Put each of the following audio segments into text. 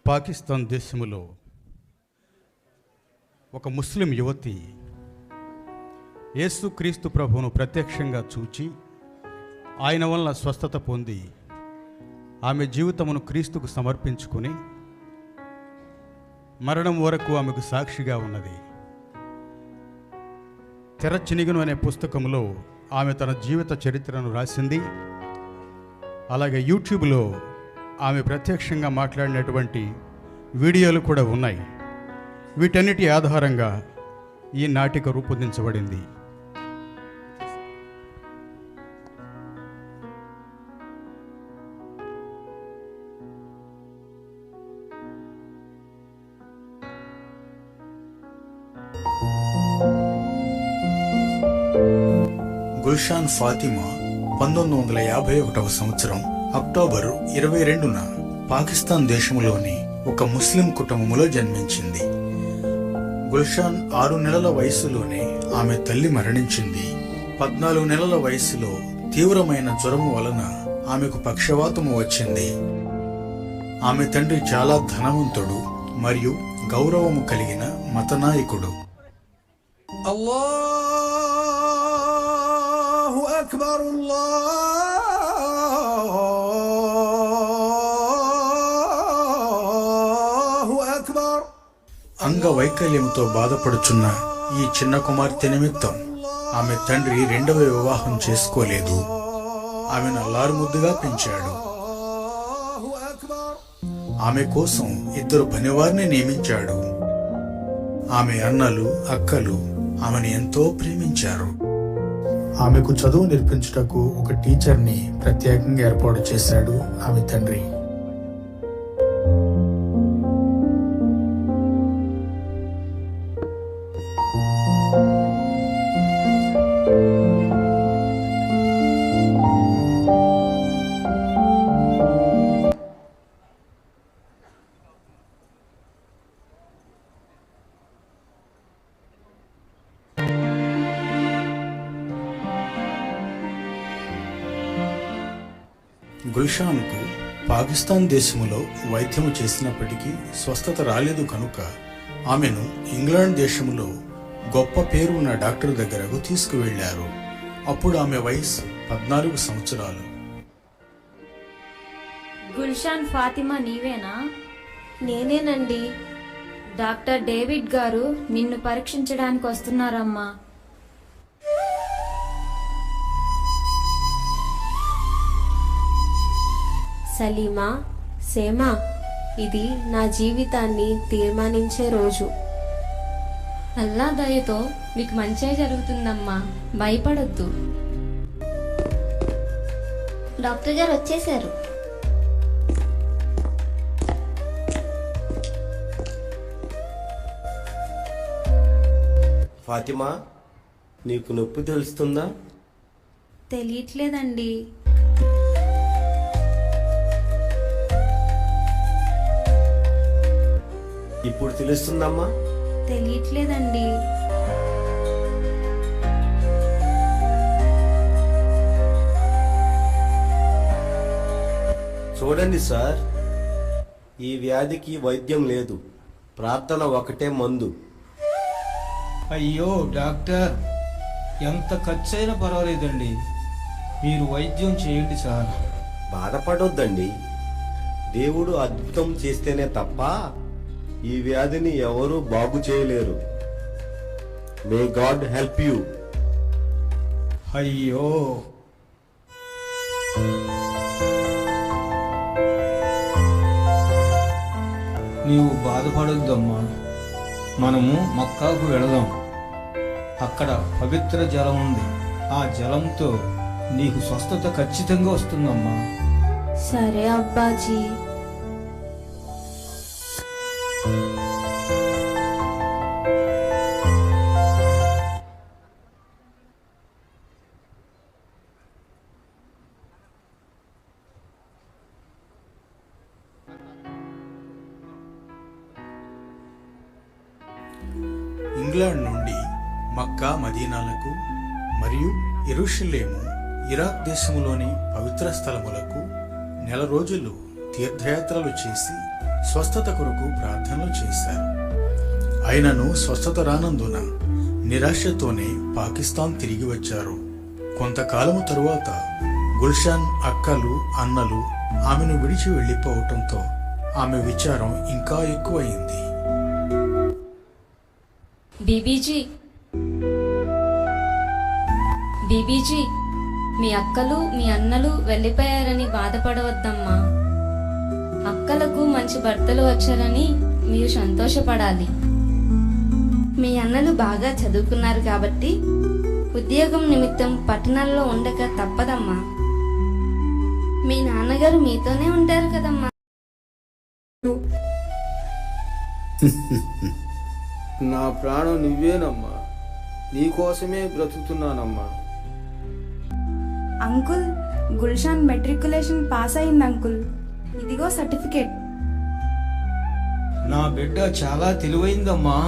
పాకిస్తాన్ దేశంలో ఒక ముస్లిం యువతి యేసుక్రీస్తు ప్రభువును ప్రత్యక్షంగా చూచి ఆయన వలన స్వస్థత పొంది ఆమె జీవితమును క్రీస్తుకు సమర్పించుకుని మరణం వరకు ఆమెకు సాక్షిగా ఉన్నది. తెరచినిగను అనే పుస్తకంలో ఆమె తన జీవిత చరిత్రను రాసింది. అలాగే యూట్యూబ్లో ఆమె ప్రత్యక్షంగా మాట్లాడినటువంటి వీడియోలు కూడా ఉన్నాయి. వీటన్నిటి ఆధారంగా ఈ నాటిక రూపొందించబడింది. గుల్షాన్ ఫాతిమా 1951 సంవత్సరం అక్టోబరు 22న పాకిస్తాన్ దేశంలోని ఒక ముస్లిం కుటుంబంలో జన్మించింది. గుల్షాన్ 6 నెలల వయసులోనే ఆమె తల్లి మరణించింది. 14 నెలల వయసులో తీవ్రమైన జ్వరము వలన ఆమెకు పక్షవాతము వచ్చింది. ఆమె తండ్రి చాలా ధనవంతుడు మరియు గౌరవము కలిగిన మతనాయకుడు. అల్లాహు అక్బర్ అల్లాహు అక్బర్. అంగవైకల్యంతో బాధపడుచున్న ఈ చిన్న కుమార్తె నిమిత్తం ఆమె తండ్రి 2వ వివాహం చేసుకోలేదు. ఆమెను అల్లారుముద్దుగా పెంచాడు. ఆమె కోసం 2 పనివారిని నియమించాడు. ఆమె అన్నలు అక్కలు ఆమెను ఎంతో ప్రేమించారు. ఆమెకు చదువు నేర్పించుటకు ఒక టీచర్ని ప్రత్యేకంగా ఏర్పాటు చేశాడు ఆమె తండ్రి. గుల్షాన్కు పాకిస్తాన్ దేశంలో వైద్యము చేసినప్పటికీ స్వస్థత రాలేదు కనుక ఆమెను ఇంగ్లాండ్ దేశంలో గొప్ప పేరు ఉన్న డాక్టర్ దగ్గరకు తీసుకువెళ్లారు. అప్పుడు ఆమె వయసు 14 సంవత్సరాలు. గుల్షాన్ ఫాతిమా నీవేనా? నేనేనండి. డాక్టర్ డేవిడ్ గారు నిన్ను పరీక్షించడానికి వస్తున్నారమ్మా. సలీమా, సేమా, ఇది నా జీవితాన్ని తీర్మానించే రోజు. అల్లా దయతో మీకు మంచే జరుగుతుందమ్మా, భయపడొద్దు. డాక్టర్ గారు వచ్చేశారు. ఫాతిమా, నీకు నొప్పి తెలుస్తుందా? తెలియట్లేదండి. ఇప్పుడు తెలుస్తుందమ్మా? తెలియట్లేదండి. చూడండి సార్, ఈ వ్యాధికి వైద్యం లేదు, ప్రార్థన ఒకటే మందు. అయ్యో డాక్టర్, ఎంత ఖర్చైనా పర్వాలేదండి, మీరు వైద్యం చేయండి సార్. బాధపడొద్దండి, దేవుడు అద్భుతం చేస్తేనే తప్ప ఈ వ్యాధిని ఎవరూ బాగు చేయలేరు. May God help you. అయ్యో, నీవు బాధపడొద్దమ్మా, మనము మక్కాకు వెళదాం. అక్కడ పవిత్ర జలం ఉంది. ఆ జలంతో నీకు స్వస్థత ఖచ్చితంగా వస్తుందమ్మా. సరే అబ్బాజీ. ఇంగ్లాండ్ నుండి మక్కా, మదీనాలకు మరియు యెరూషలేము, ఇరాక్ దేశములోని పవిత్ర స్థలములకు 1 నెల రోజులు తీర్థయాత్రలు చేసి స్వస్థత కొరకు ప్రార్థనలు చేశారు. అయినను స్వస్థత రానందున నిరాశతోనే పాకిస్తాన్ తిరిగి వచ్చారు. కొంతకాలము తరువాత గుల్షాన్ అక్కలు అన్నలు ఆమెను విడిచి వెళ్ళిపోవటంతో ఆమె విచారం ఇంకా ఎక్కువయింది. బీబీజీ, మీ అక్కలు మీ అన్నలు వెళ్ళిపోయారని బాధపడవద్దమ్మా. అక్కలకు మంచి భర్తలు వచ్చారని మీరు సంతోషపడాలి. మీ అన్నలు బాగా చదువుకున్నారు కాబట్టి ఉద్యోగం నిమిత్తం పట్టణాల్లో ఉండక తప్పదమ్మా. మీ నాన్నగారు మీతోనే ఉంటారు కదమ్మా. నా ప్రాణం నువ్వేనమ్మా, నీకోసమే బ్రతుకుతున్నానమ్మా. అంకుల్, గుల్షాన్ మెట్రికులేషన్ పాస్ అయింది అంకుల్. ఇదిగో సర్టిఫికేట్. నా బిడ్డ చాలా తెలివైందమ్మా.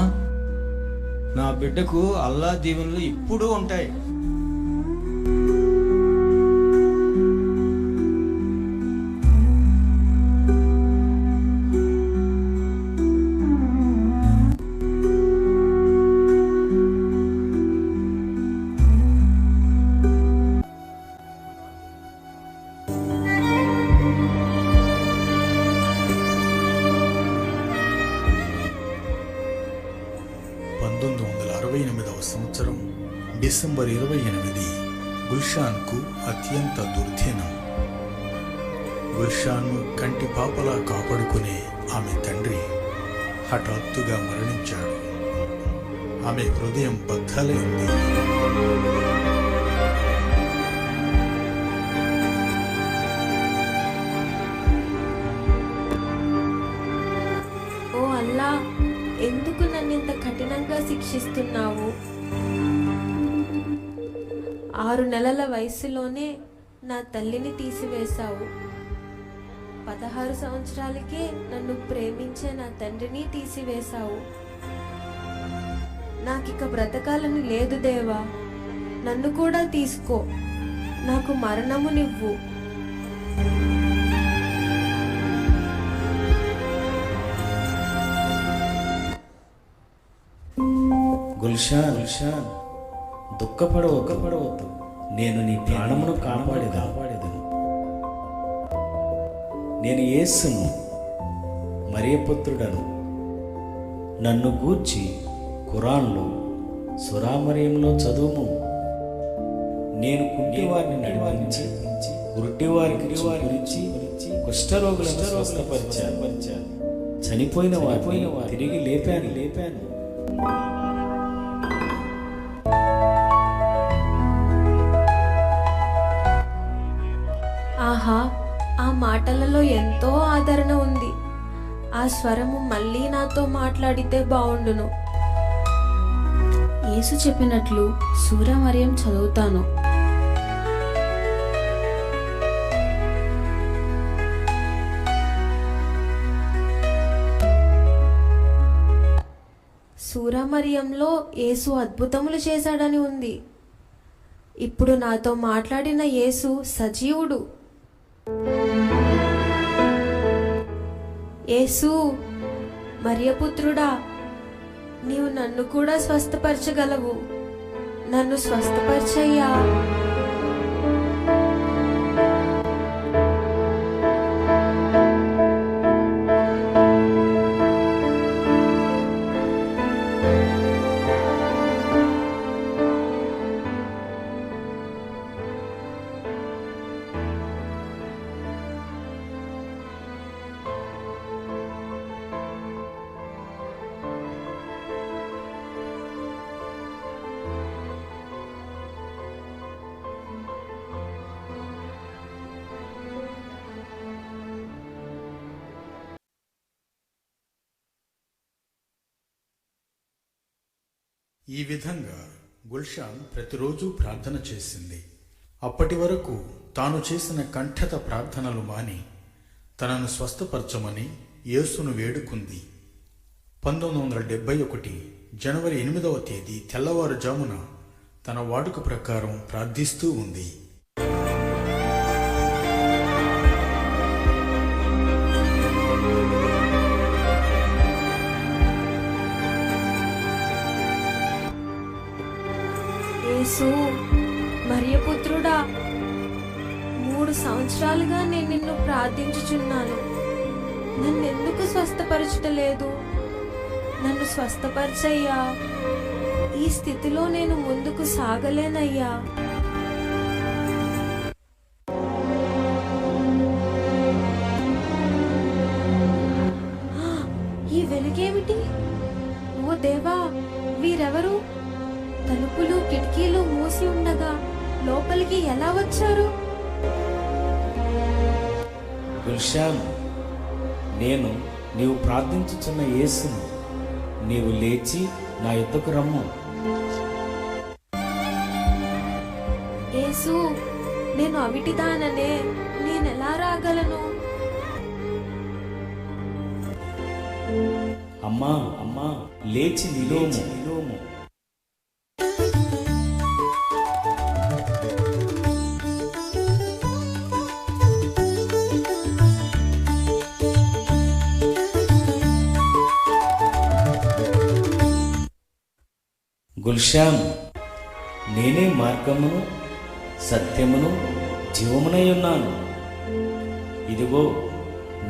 నా బిడ్డకు అల్లా దీవెనలు ఇప్పుడు ఉంటాయి. సంవత్సరం డిసెంబర్ 28 గుల్షాన్కు అత్యంత దుర్దినం. గుల్షాన్ను కంటి పాపలా కాపాడుకునే ఆమె తండ్రి హఠాత్తుగా మరణించాడు. ఆమె హృదయం బద్దలైంది. ఓ అల్లా, ఎందుకు నన్ను ఇంత కఠినంగా శిక్షిస్తున్నావు? 6 నెలల వయసులోనే నా తల్లిని తీసివేశావు. 16 సంవత్సరాలకే నన్ను ప్రేమించే నా తండ్రిని తీసివేశావు. నాకిక బ్రతకాలని లేదు దేవా, నన్ను కూడా తీసుకో, నాకు మరణమునివ్వు. గుల్షాన్, దుఃఖపడవద్దు. నేను నీ ప్రాణమును కాపాడేదను. నేను యేసును, మరియపుత్రుడను. నన్ను గూర్చి ఖురాన్లో సురామర్యంలో చదువుము. నేను కుంటివారిని నడిపించి, గుడ్డివారికి చూపించి, కుష్ఠరోగులను స్వస్థపరిచాను. చనిపోయిన వారిని తిరిగి లేపాను. ఆహా, ఆ మాటలలో ఎంతో ఆదరణ ఉంది. ఆ స్వరము మళ్ళీ నాతో మాట్లాడితే బావుండును. యేసు చెప్పినట్లు సూర మరియం చదువుతాను. సూర మరియంలో యేసు అద్భుతములు చేశాడని ఉంది. ఇప్పుడు నాతో మాట్లాడిన యేసు సజీవుడు. యేసు, మరియపుత్రుడా, నీవు నన్ను కూడా స్వస్థపరచగలవు. నన్ను స్వస్థపరచయ్యా. ఈ విధంగా గుల్షాన్ ప్రతిరోజు ప్రార్థన చేసింది. అప్పటి వరకు తాను చేసిన కంఠత ప్రార్థనలు మాని తనను స్వస్థపరచమని యేసును వేడుకుంది. 1971 జనవరి 8వ తేదీ తెల్లవారుజామున తన వాడుక ప్రకారం ప్రార్థిస్తూ ఉంది. పుత్రుడా, 3 సంవత్సరాలుగా నేను నిన్ను ప్రార్థించుచున్నాను. నన్నెందుకు స్వస్థపరచలేదు? నన్ను స్వస్థపరచయ్యా. ఈ స్థితిలో నేను ముందుకు సాగలేనయ్యా. ఈ వెలుగేమిటి? ఓ దేవా, వీరెవరు? తలుపులు కిటికీలు మూసి ఉండగా లోపలికి ఎలా వచ్చారు? గుల్షాన్, నేను నీవు ప్రార్థించుచున్న యేసును. నీవు లేచి నా యొద్దకు రమ్ము. యేసు, నేను అవిటిదాననే, నేనెలా రాగలను? అమ్మా అమ్మా, లేచి నిలోము. గుల్షాన్, నేనే మార్గమును సత్యమును జీవమునై ఉన్నాను. ఇదిగో,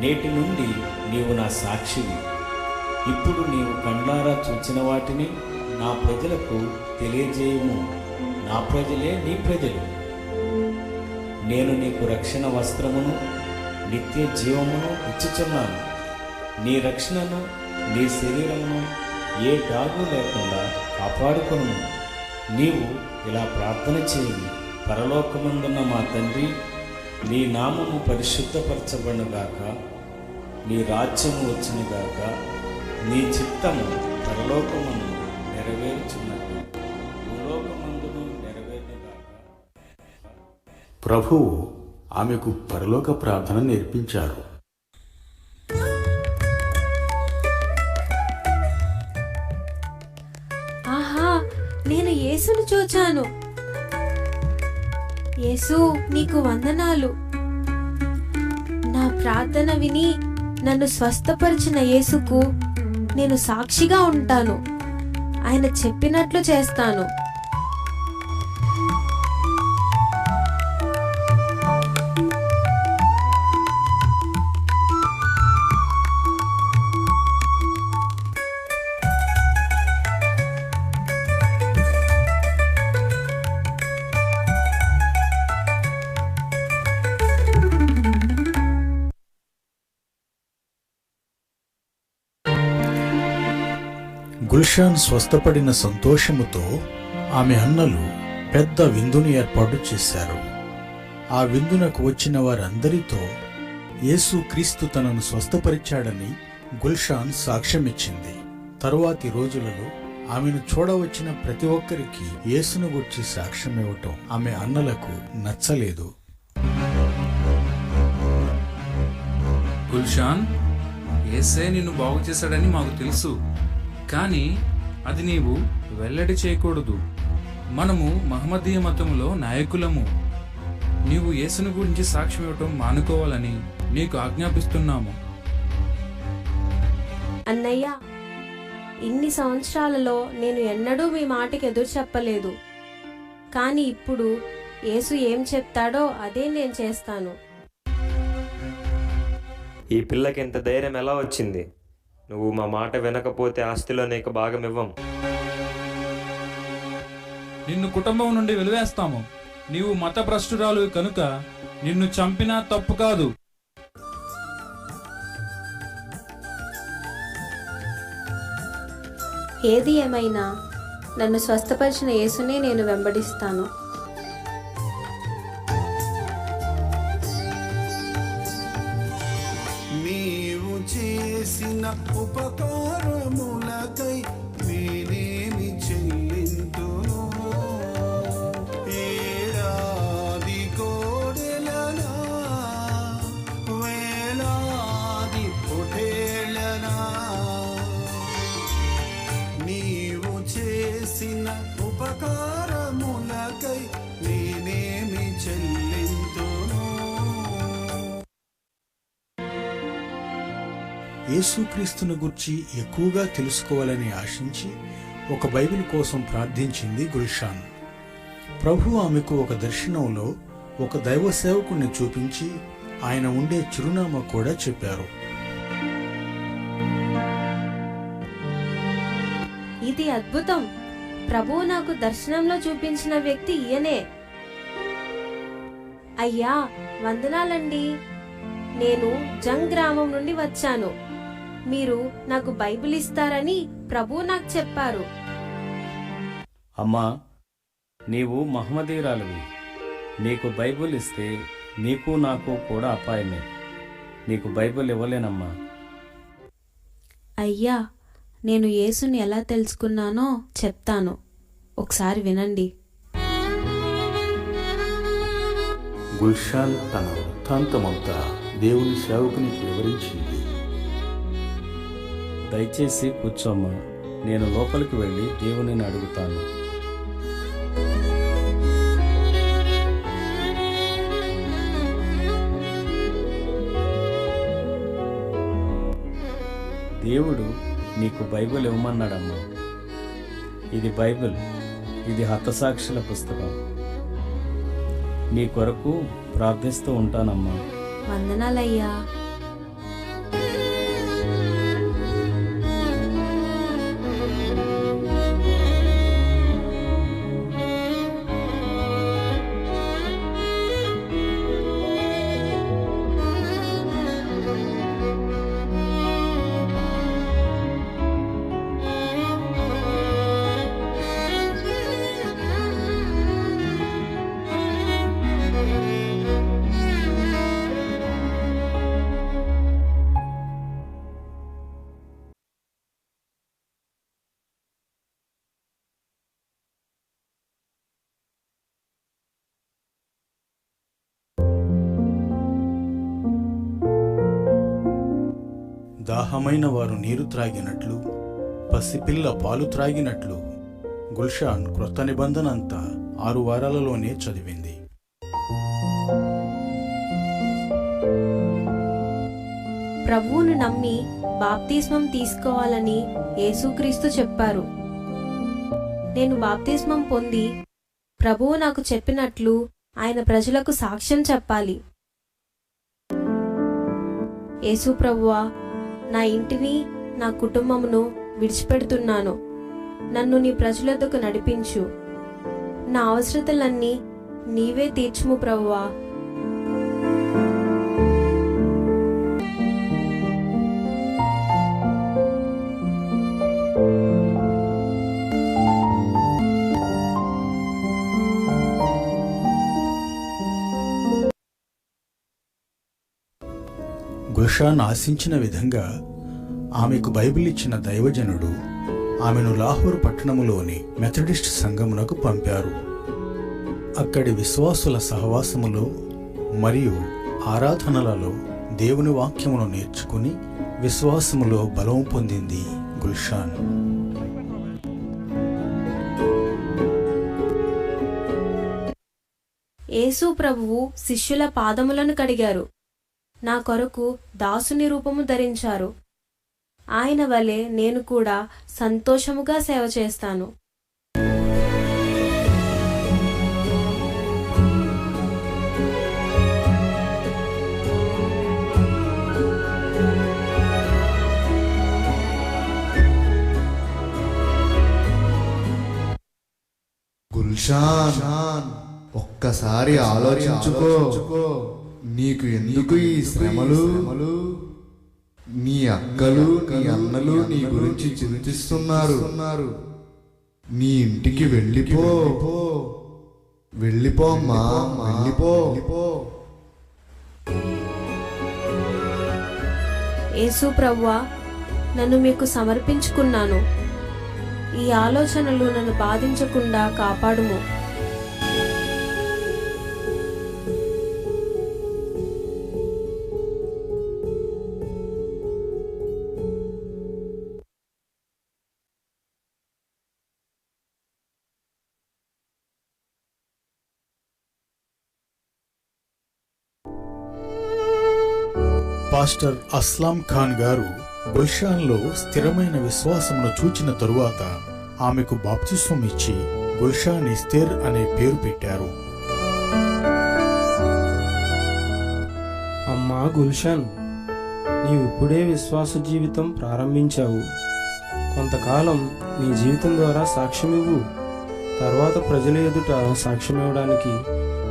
నేటి నుండి నీవు నా సాక్షివి. ఇప్పుడు నీవు కండ్లారా చూచిన వాటిని నా ప్రజలకు తెలియజేయము. నా ప్రజలే నీ ప్రజలు. నేను నీకు రక్షణ వస్త్రమును నిత్య జీవమును ఇచ్చుచున్నాను. నీ రక్షణను, నీ శరీరమును ఏ డాగు లేకుండా కాపాడుకొను. నీవు ఇలా ప్రార్థన చేయి: పరలోకమందున్న మా తండ్రి, నీ నామము పరిశుద్ధపరచబడుగాక, నీ రాజ్యము వచ్చునుగాక, నీ చిత్తము పరలోకమందు నెరవేర్చున్నట్టు భూలోకమందును నెరవేరునుగాక. ప్రభువు ఆమెకు పరలోక ప్రార్థన నేర్పించారు. ఆహా, నేను యేసును చూచాను. యేసు, నీకు వందనాలు. నా ప్రార్థన విని నన్ను స్వస్థపరిచిన యేసుకు నేను సాక్షిగా ఉంటాను. ఆయన చెప్పినట్లు చేస్తాను. గుల్షాన్ స్వస్థపడిన సంతోషముతో ఆమె అన్నలు పెద్ద విందును ఏర్పాటు చేశారు. ఆ విందునకు వచ్చిన వారందరితో యేసు క్రీస్తు తనను స్వస్థపరిచాడని గుల్షాన్ సాక్ష్యమిచ్చింది. తరువాతి రోజులలో ఆమెను చూడవచ్చిన ప్రతి ఒక్కరికి యేసును గురించి సాక్ష్యమివ్వటం ఆమె అన్నలకు నచ్చలేదు. గుల్షాన్, యేసే నిన్ను బాగు చేశాడని మాకు తెలుసు, కానీ అది నీవు వెల్లడి చేయకూడదు. మనము మహమ్మదీయ మతములో నాయకులము. నీవు యేసుని గురించి సాక్ష్యం ఇవ్వటం మానుకోవాలని నీకు ఆజ్ఞాపిస్తున్నాము. అన్నయ్య, ఇన్ని సంవత్సరాలలో నేను ఎన్నడూ మీ మాటకి ఎదురు చెప్పలేదు. కానీ ఇప్పుడు యేసు ఏం చెప్తాడో అదే నేను చేస్తాను. ఈ పిల్లకి ఇంత ధైర్యం ఎలా వచ్చింది? నువ్వు మా మాట వినకపోతే ఆస్తిలో నీకు భాగం ఇవ్వం. నిన్ను కుటుంబం నుండి వెలివేస్తాము. నీవు మతభ్రష్టురాలు కనుక నిన్ను చంపినా తప్పు కాదు. ఏది ఏమైనా నన్ను స్వస్థపరిచిన యేసునే నేను వెంబడిస్తాను. నీవు చేసిన ఉపకారములకై నేనేమి చెల్లింతును? ఏడాది కోడెలనా, వేలాది పొటేళ్ళనా, నీవు చేసిన ఉపకారములకై నేనేమి చెల్లింతును? యేసుక్రీస్తును గురించి ఎక్కువగా తెలుసుకోవాలని ఆశించి ఒక బైబిల్ కోసం ప్రార్థించింది గుల్షాన్. ప్రభు ఆమెకు ఒక దర్శనంలో ఒక దైవ సేవకుణ్ణి చూపించి ఆయన ఉండే చిరునామా కూడా చెప్పారు. ఇది అద్భుతం. ప్రభువు నాకు దర్శనంలో చూపించిన వ్యక్తి ఈయనే. అయ్యా, వందనాలండి. నేను జంగ్ గ్రామం నుండి వచ్చాను. మీరు నాకు బైబిల్ ఇస్తారని ప్రభువు నాకు చెప్పారు. అమ్మా, నీవు మహమ్మదీయురాలివి. నీకు బైబిల్ ఇస్తే నీకు నాకు కూడా అపాయమే. నీకు బైబిల్ ఇవ్వలేనమ్మా. అయ్యా, నేను యేసుని ఎలా తెలుసుకున్నానో చెప్తాను, ఒకసారి వినండి. గుల్షాన్ తన వృత్తాంతమంతా దేవుని సేవకునికి వివరించింది. దయచేసి కూర్చోమ్మా, నేను లోపలికి వెళ్ళి దేవునిని అడుగుతాను. దేవుడు నీకు బైబిల్ ఇవ్వమన్నాడమ్మా. ఇది బైబిల్, ఇది హతసాక్షుల పుస్తకం. నీ కొరకు ప్రార్థిస్తూ ఉంటానమ్మా. వందనాలయ్యా. దాహమైన వారు నీరు త్రాగినట్లు, పసిపిల్ల పాలు త్రాగినట్లు గుల్షాన్ క్రొత్త నిబంధన అంతా 6 వారాలలోనే చదివింది. ప్రభువును నమ్మి బాప్తిస్మం తీసుకోవాలని యేసుక్రీస్తు చెప్పారు. నేను బాప్తిస్మం పొంది ప్రభువు నాకు చెప్పినట్లు ఆయన ప్రజలకు సాక్ష్యం చెప్పాలి. యేసు ప్రభువా, నా ఇంటిని, నా కుటుంబమును విడిచిపెడుతున్నాను. నన్ను నీ ప్రజలొద్దకు నడిపించు. నా అవసరతలన్నీ నీవే తీర్చుము ప్రభువా. గుల్షాన్ ఆశించిన విధంగా ఆమెకు బైబిల్ ఇచ్చిన దైవజనుడు ఆమెను లాహోర్ పట్టణములోని మెథడిస్ట్ సంఘమునకు పంపారు. అక్కడి విశ్వాసుల సహవాసములో మరియు ఆరాధనలలో దేవుని వాక్యమును నేర్చుకుని విశ్వాసములో బలం పొందింది గుల్షాన్. యేసు ప్రభువు శిష్యుల పాదములను కడిగారు. నా కొరకు దాసుని రూపము ధరించారు. ఆయన వలె నేను కూడా సంతోషముగా సేవ చేస్తాను. గుల్షాన్, ఒక్కసారి ఆలోచించుకో. నీకు ఎందుకు ఈ శ్రమలు? నీ అక్కలు, నీ అన్నలు నీ గురించి చింతిస్తున్నారు. నీ ఇంటికి వెళ్ళిపో. వెళ్ళిపోమ్మా, వెళ్ళిపో. యేసు ప్రభువా, నన్ను మీకు సమర్పించుకున్నాను. ఈ ఆలోచనలు నన్ను బాధించకుండా కాపాడుము. పాస్టర్ అస్లాం ఖాన్ గారు గుల్షాన్లో స్థిరమైన విశ్వాసమును చూచిన తరువాత ఆమెకు బాప్తిస్వం ఇచ్చి గుల్షాన్ ఇస్తేర్ అనే పేరు పెట్టారు. అమ్మా గుల్షన్, నీవు ఇప్పుడే విశ్వాస జీవితం ప్రారంభించావు. కొంతకాలం నీ జీవితం ద్వారా సాక్ష్యమివ్వు. తర్వాత ప్రజల ఎదుట సాక్ష్యమివ్వడానికి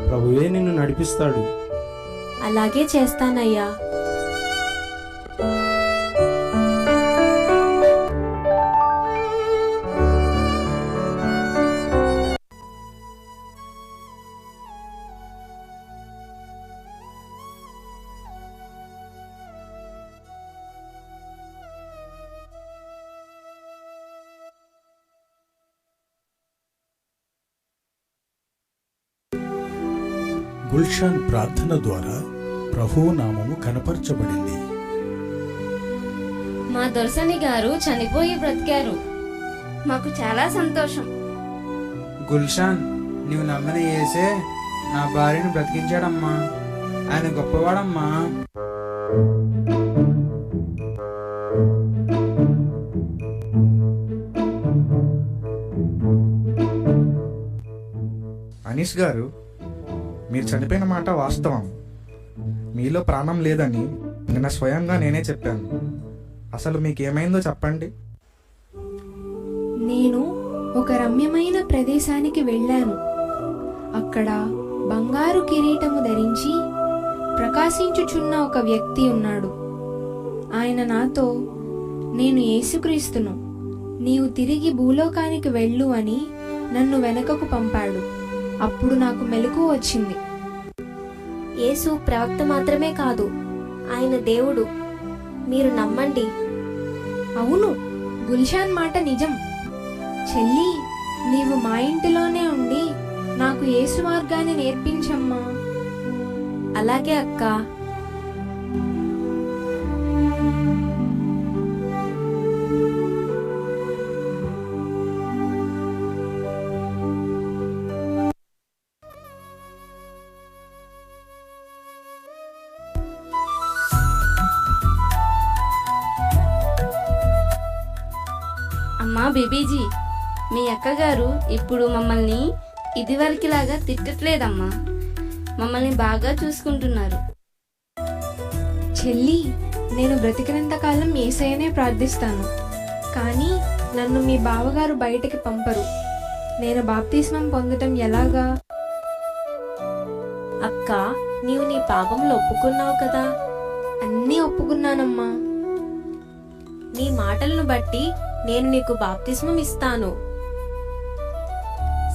ప్రభువే నిన్ను నడిపిస్తాడు. అలాగే చేస్తానయ్యా. గుల్షాన్ ప్రార్థన ద్వారా ప్రభువు నామము కనపరచబడింది. మా దొరసని గారు చనిపోయి బ్రతికారు. మాకు చాలా సంతోషం. గుల్షాన్, నీవు నమ్మిన యేసే నా భార్యను బ్రతికించాడమ్మా. ఆయన గొప్పవాడమ్మా. అనీష్ గారు, మీరు చనిపోయిన మాట వాస్తవం. మీలో ప్రాణం లేదని నిన్న స్వయంగా నేనే చెప్పాను. అసలు మీకేమైందో చెప్పండి. నేను ఒక రమ్యమైన ప్రదేశానికి వెళ్ళాను. అక్కడ బంగారు కిరీటము ధరించి ప్రకాశించుచున్న ఒక వ్యక్తి ఉన్నాడు. ఆయన నాతో, నేను యేసుక్రీస్తును, నీవు తిరిగి భూలోకానికి వెళ్ళు అని నన్ను వెనకకు పంపాడు. అప్పుడు నాకు మెలకువ వచ్చింది. యేసు ప్రవక్త మాత్రమే కాదు, ఆయన దేవుడు. మీరు నమ్మండి. అవును, గుల్షాన్ మాట నిజం. చెల్లి, నీవు మా ఇంటిలోనే ఉండి నాకు యేసు మార్గాన్ని నేర్పించమ్మా. అలాగే అక్క. అమ్మా బేబీజీ, మీ అక్కగారు ఇప్పుడు మమ్మల్ని ఇదివరకులాగా తిట్టట్లేదమ్మా. మమ్మల్ని బాగా చూసుకుంటున్నారు. చెల్లి, నేను బ్రతికినంత కాలం యేసయ్యనే ప్రార్థిస్తాను. కానీ నన్ను మీ బావగారు బయటికి పంపరు. నేను బాప్తిస్మం పొందటం ఎలాగా? అక్క, నీవు నీ పాపంలో ఒప్పుకున్నావు కదా. అన్నీ ఒప్పుకున్నానమ్మా. నీ మాటలను బట్టి నేను నీకు బాప్తిస్మం ఇస్తాను.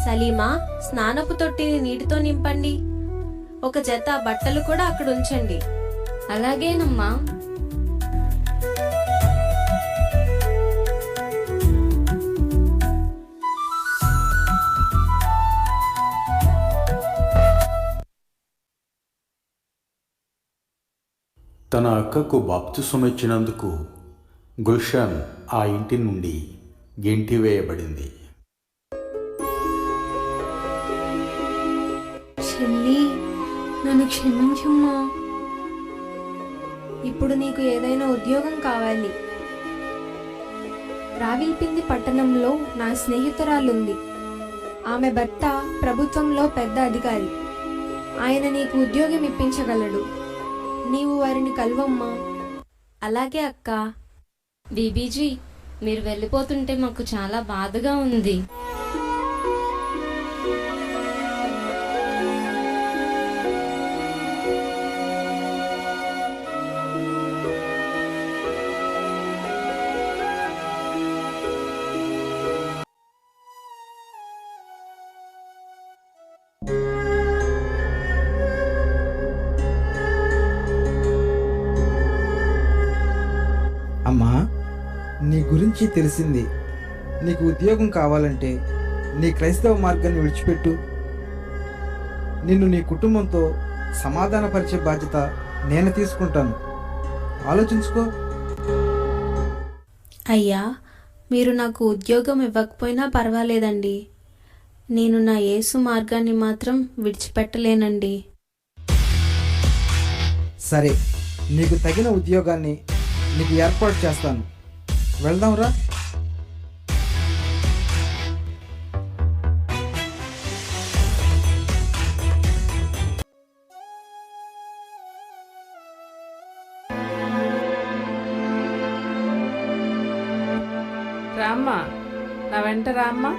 సలీమా, స్నానపు తొట్టిని నీటితో నింపండి. ఒక జత బట్టలు కూడా అక్కడ ఉంచండి. అలాగేనమ్మా. తన అక్కకు బాప్తిస్మం ఇచ్చినందుకు గుల్షాన్ ఆ ఇంటి నుండి గెంటివేయబడింది. చెల్లి, నన్ను క్షమించమ్మా. ఇప్పుడు నీకు ఏదైనా ఉద్యోగం కావాలి. రావిల్పింది పట్టణంలో నా స్నేహితురాలుంది. ఆమె భర్త ప్రభుత్వంలో పెద్ద అధికారి. ఆయన నీకు ఉద్యోగం ఇప్పించగలడు. నీవు వారిని కలువమ్మా. అలాగే అక్క. బీబీజీ, మీరు వెళ్ళిపోతుంటే మాకు చాలా బాధగా ఉంది. అమ్మా, నీ గురించి తెలిసింది. నీకు ఉద్యోగం కావాలంటే నీ క్రైస్తవ మార్గాన్ని విడిచిపెట్టు. నిన్ను నీ కుటుంబంతో సమాధానపరిచే బాధ్యత నేను తీసుకుంటాను. ఆలోచించుకో. అయ్యా, మీరు నాకు ఉద్యోగం ఇవ్వకపోయినా పర్వాలేదండి. నేను నా యేసు మార్గాన్ని మాత్రం విడిచిపెట్టలేనండి. సరే, నీకు తగిన ఉద్యోగాన్ని నీకు ఏర్పాటు చేస్తాను. వెళ్దాంరా. రామ్మా, నా వెంట రామ్మా.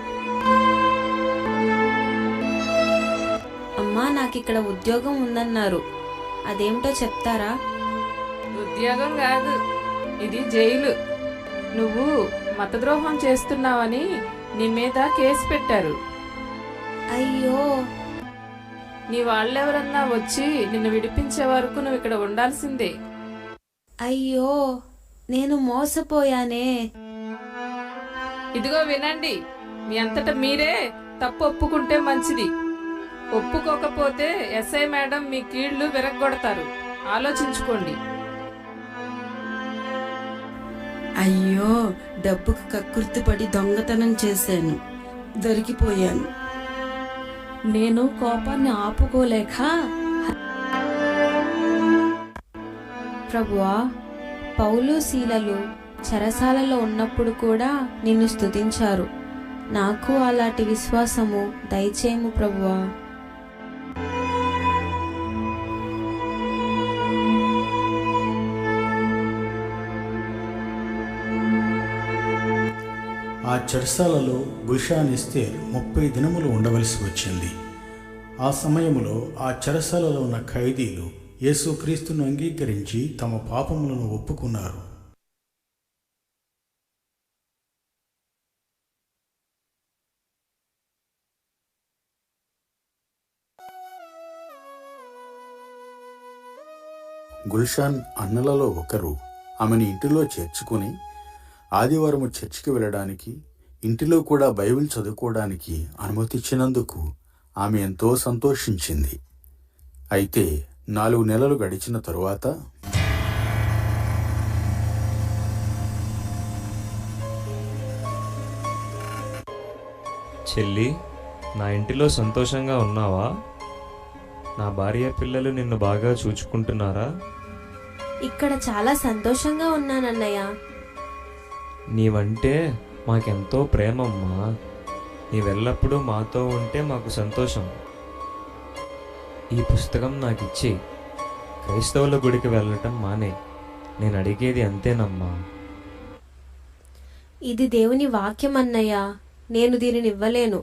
అమ్మా, నాకు ఇక్కడ ఉద్యోగం ఉందన్నారు, అదేమిటో చెప్తారా? ఉద్యోగం కాదు, ఇది జైలు. నువ్వు మతద్రోహం చేస్తున్నావని నీ మీద కేసు పెట్టారు. అయ్యో, నీ వాళ్ళెవరన్నా వచ్చి నిన్ను విడిపించే వరకు నువ్వు ఇక్కడ ఉండాల్సిందే. అయ్యో, నేను మోసపోయానే. ఇదిగో వినండి, మీ అంతటా మీరే తప్పు ఒప్పుకుంటే మంచిది. ఒప్పుకోకపోతే ఎస్ఐ మేడం మీ కీళ్లు విరగ్గొడతారు. ఆలోచించుకోండి. అయ్యో, డబ్బుకు కక్కుర్తిపడి దొంగతనం చేశాను, దొరికిపోయాను. నేను కోపాన్ని ఆపుకోలేక. ప్రభువా, పౌలు శీలలు చెరసాలలో ఉన్నప్పుడు కూడా నిన్ను స్తుతించారు. నాకు అలాంటి విశ్వాసము దయచేయము ప్రభువా. ఆ చెరసాలలో గుల్షాన్ ఎస్తేర్ 30 దినములు ఉండవలసి వచ్చింది. ఆ సమయంలో ఆ చెరసాలలో ఉన్న ఖైదీలు యేసుక్రీస్తును అంగీకరించి తమ పాపములను ఒప్పుకున్నారు. గుల్షాన్ అన్నలలో ఒకరు ఆమెను ఇంటిలో చేర్చుకుని ఆదివారము చర్చికి వెళ్ళడానికి, ఇంటిలో కూడా బైబిల్ చదువుకోవడానికి అనుమతిచ్చినందుకు ఆమె ఎంతో సంతోషించింది. అయితే 4 నెలలు గడిచిన తరువాత చెల్లి, నా ఇంటిలో సంతోషంగా ఉన్నావా? నా భార్య పిల్లలు నిన్ను బాగా చూచుకుంటున్నారా? ఇక్కడ చాలా సంతోషంగా ఉన్నానన్నయ్య. నీవంటే మాకెంతో ప్రేమమ్మా. నీవెల్లప్పుడూ మాతో ఉంటే మాకు సంతోషం. ఈ పుస్తకం నాకు ఇచ్చి క్రైస్తవుల గుడికి వెళ్ళటం మానే. నేను అడిగేది అంతేనమ్మా. ఇది దేవుని వాక్యం అన్నయ్య, నేను దీనిని ఇవ్వలేను.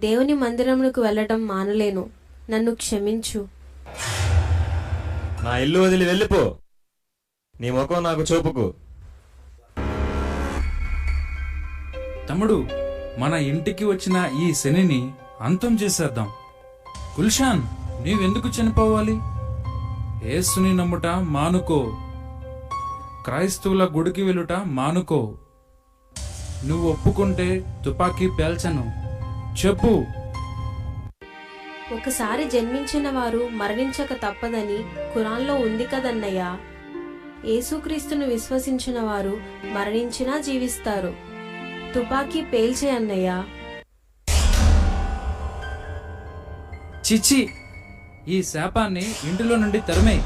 దేవుని మందిరమునకు వెళ్ళటం మానలేను. నన్ను క్షమించు. నా ఇల్లు వదిలి వెళ్ళిపో. నీ ముఖం నాకు చూపుకు. తమ్ముడు, మన ఇంటికి వచ్చిన ఈ శనిని అంతం చేసేద్దాం. గుల్షాన్, నీవెందుకు చనిపోవాలి? యేసుని నమ్ముట మానుకో. క్రైస్తవుల గుడికి వెళ్ళుట మానుకో. నువ్వు ఒప్పుకుంటే తుపాకీ పేల్చను. చెప్పు. ఒకసారి జన్మించిన వారు మరణించక తప్పదని ఖురాన్లో ఉంది కదన్నయ్య. యేసుక్రీస్తును విశ్వసించిన వారు మరణించినా జీవిస్తారు. తుపాకీ పేల్చే అన్నయ్య. చిచ్చి, ఈ శాపాన్ని ఇంటిలో నుండి తరిమేయ్.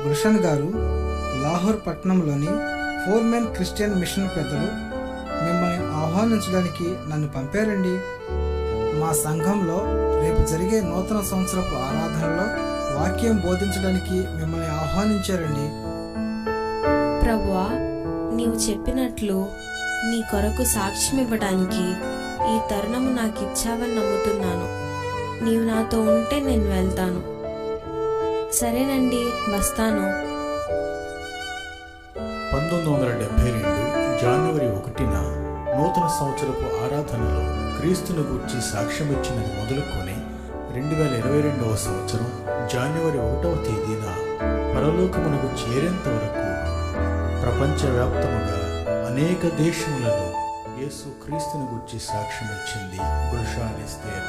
గుల్షన్ గారు, లాహోర్ పట్టణంలోని ఫోర్మెన్ క్రిస్టియన్ మిషన్ పెద్దలు మిమ్మల్ని ఆహ్వానించడానికి నన్ను పంపారండి. మా సంఘంలో రేపు జరిగే నూతన సంవత్సరపు ఆరాధనలో వాక్యం బోధించడానికి మిమ్మల్ని ఆహ్వానించారండి. ప్రభువా, నీవు చెప్పినట్లు నీ కొరకు సాక్ష్యం ఇవ్వడానికి ఈ తరుణము నాకు ఇచ్చావని నమ్ముతున్నాను. నీవు నాతో ఉంటే నేను వెళ్తాను. సరేనండి, వస్తాను. 1972 జనవరి 1న నూతన సంవత్సరపు ఆరాధనలో క్రీస్తును గూర్చి సాక్ష్యమిచ్చినది మొదలుకొని 2022వ సంవత్సరం జనవరి 1వ తేదీన పరలోకమునకు చేరేంత వరకు ప్రపంచవ్యాప్తముగా అనేక దేశములలో యేసు క్రీస్తును గూర్చి సాక్ష్యమిచ్చింది గుల్షాన్ ఎస్తేర్.